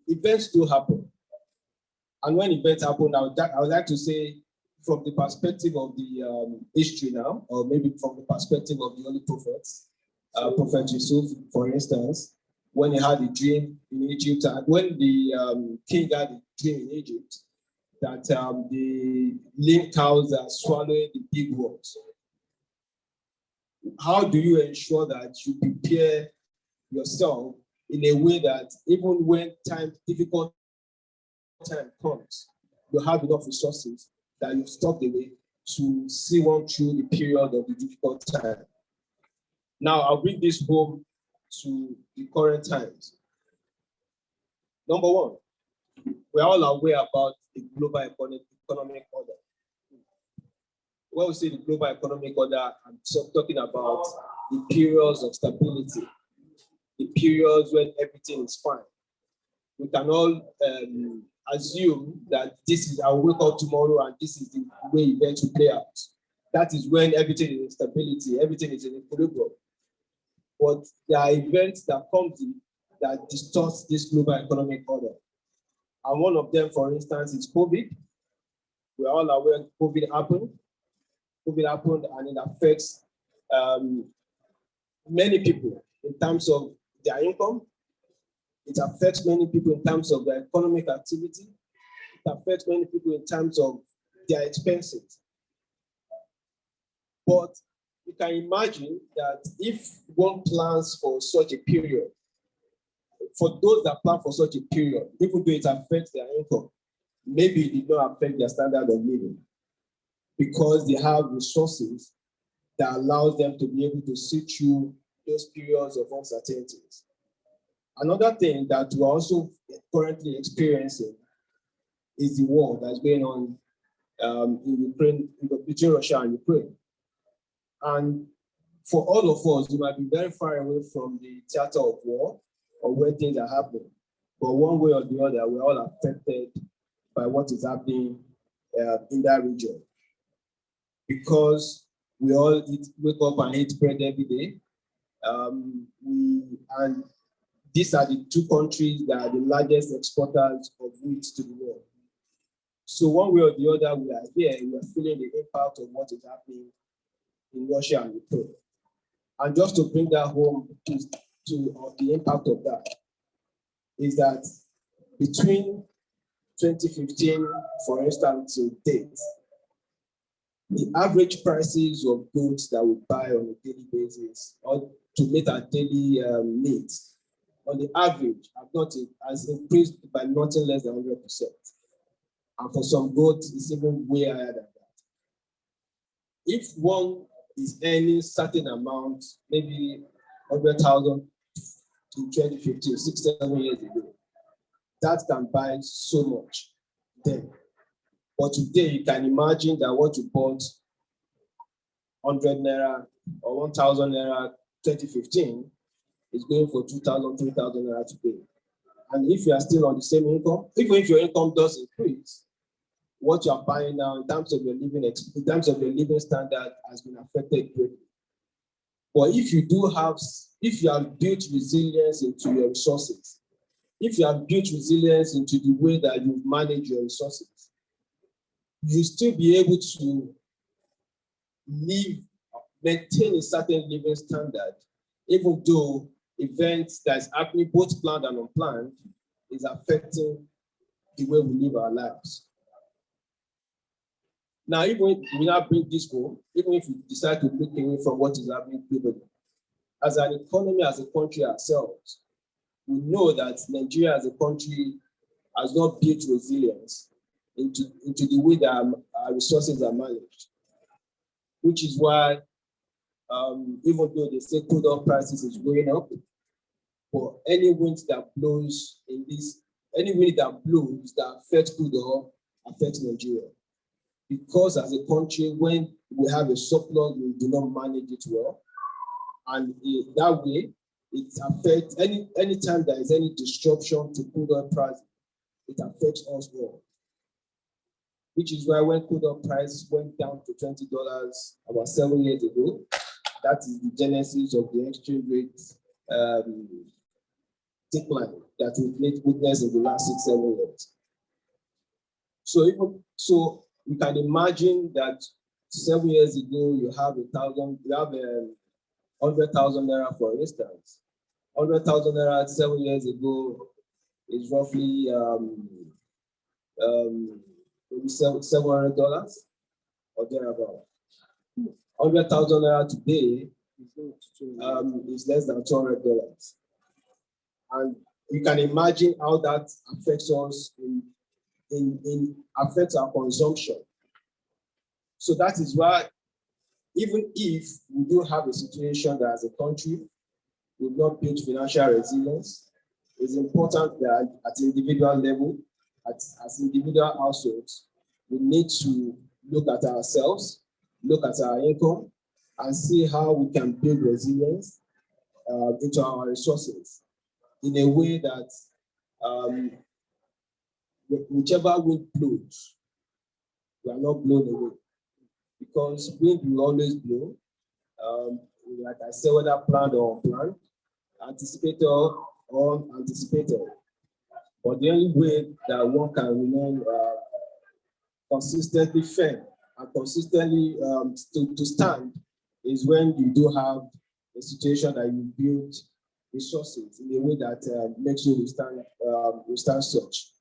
Events do happen. And when events happen, I would like to say from the perspective of the history now, or maybe from the perspective of the early prophets, Prophet Yusuf, for instance, when he had a dream in Egypt, and when the king had a dream in Egypt, that the lean cows are swallowing the big ones. How do you ensure that you prepare yourself in a way that even when difficult time comes, you have enough resources that you've stocked away to see one through the period of the difficult time? Now, I'll bring this home to the current times. Number one, we're all aware about the global economic order. When we say the global economic order, I'm talking about the periods of stability, the periods when everything is fine. We can all assume that this is, I'll wake up tomorrow and this is the way events will play out. That is when everything is in stability, everything is in equilibrium. But there are events that come in that distorts this global economic order. And one of them, for instance, is COVID. We're all aware COVID happened. COVID happened and it affects many people in terms of their income. It affects many people in terms of their economic activity. It affects many people in terms of their expenses. But you can imagine that if one plans for such a period, for those that plan for such a period, even though it affects their income, maybe it did not affect their standard of living because they have resources that allows them to be able to see through those periods of uncertainties. Another thing that we're also currently experiencing is the war that's going on in Ukraine, between Russia and Ukraine. And for all of us, you might be very far away from the theater of war or where things are happening. But one way or the other, we're all affected by what is happening in that region. Because we all wake up and eat bread every day. And these are the two countries that are the largest exporters of wheat to the world. So one way or the other, we are here, we are feeling the impact of what is happening in Russia and Ukraine. And just to bring that home to the impact of that, is that between 2015, for instance, to date, the average prices of goods that we buy on a daily basis or to meet our daily needs, on the average, has increased by nothing less than 100%. And for some goods, it's even way higher than that. If one is earning certain amount, maybe 100,000 in 2015, 6, 7 years ago, that can buy so much then. But today, you can imagine that what you bought 100 naira or 1,000 naira 2015 is going for 2,000, 3,000 naira today. And if you are still on the same income, even if your income does increase, what you are buying now in terms of your living standard has been affected greatly. But if you have built resilience into your resources, if you have built resilience into the way that you manage your resources, you still be able to maintain a certain living standard, even though events that is happening, both planned and unplanned, is affecting the way we live our lives. Now, even if we now bring this home, even if we decide to look away from what is happening globally, as an economy, as a country ourselves, we know that Nigeria as a country has not built resilience into the way that our resources are managed, which is why even though they say crude oil prices is going up, but any wind that blows that affects crude oil affects Nigeria. Because as a country, when we have a surplus, we do not manage it well. And that way, it affects any time there is any disruption to crude oil price, it affects us all. Which is why when crude oil price went down to $20 about 7 years ago, that is the genesis of the exchange rate decline that we've witnessed in the last 6-7 years. So you can imagine that 7 years ago you have 100,000 naira, for instance. 100,000 naira 7 years ago is roughly maybe $700 or thereabout. 100,000 naira today is less than $200. And you can imagine how that affects us affects our consumption. So that is why, even if we do have a situation that as a country we've not built financial resilience, it's important that at individual level, as individual households, we need to look at ourselves, look at our income, and see how we can build resilience into our resources in a way that whichever wind blows, we are not blown away. Because wind will always blow. Like I said, whether planned or unplanned, anticipated or unanticipated. But the only way that one can remain consistently firm and consistently to stand is when you do have a situation that you build resources in a way that makes you withstand such.